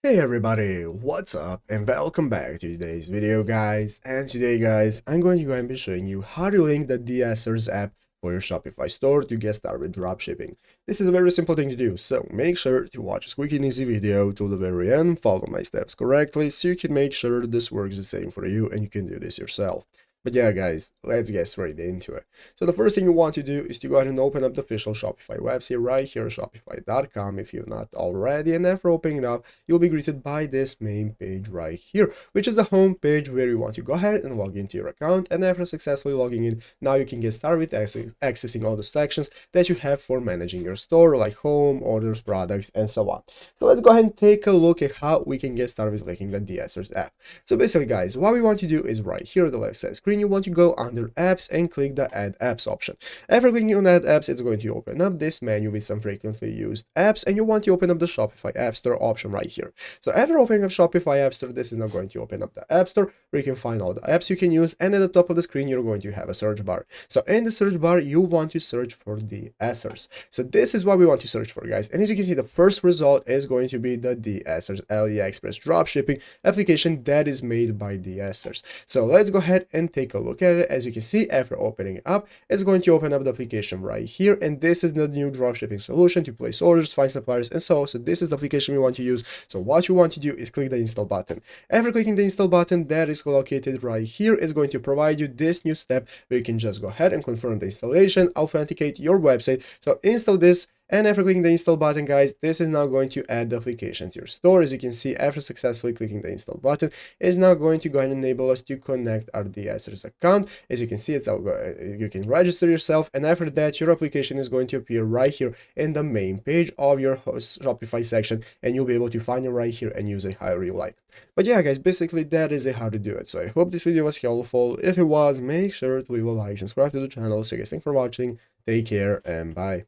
Hey everybody, what's up and welcome back to today's video guys. And today guys, I'm going to be showing you how to link the Dsers app for your Shopify store to get started with dropshipping. This is a very simple thing to do, so make sure to watch this quick and easy video till the very end, follow my steps correctly so you can make sure this works the same for you and you can do this yourself. But yeah guys, let's get straight into it. So the first thing you want to do is to go ahead and open up the official Shopify website right here, shopify.com if you're not already, and after opening it up, you'll be greeted by this main page right here, which is the home page where you want to go ahead and log into your account, and after successfully logging in, now you can get started with accessing all the sections that you have for managing your store, like home, orders, products, and so on. So let's go ahead and take a look at how we can get started with linking the Dsers app. So basically guys, what we want to do is right here on the left side screen, you want to go under apps and click the add apps option. After clicking on add apps, it's going to open up this menu with some frequently used apps, and you want to open up the Shopify App Store option right here. So after opening up Shopify App Store, this is now going to open up the App Store where you can find all the apps you can use, and at the top of the screen you're going to have a search bar. So in the search bar you want to search for the Dsers. So this is what we want to search for guys, and as you can see the first result is going to be the Dsers AliExpress dropshipping application that is made by Dsers. So let's go ahead and take a look at it. As you can see, after opening it up, it's going to open up the application right here, and this is the new dropshipping solution to place orders, find suppliers, and so on. So this is the application we want to use. So what you want to do is click the install button. After clicking the install button that is located right here, is going to provide you this new step where you can just go ahead and confirm the installation, authenticate your website. So install this. And after clicking the install button guys, this is now going to add the application to your store. As you can see, after successfully clicking the install button, is now going to go ahead and enable us to connect our Dsers account. As you can see, you can register yourself, and after that your application is going to appear right here in the main page of your Shopify section, and you'll be able to find it right here and use it however you like. But yeah guys, basically that is how to do it. So I hope this video was helpful. If it was, make sure to leave a like, subscribe to the channel. So guys, thanks for watching, take care, and bye.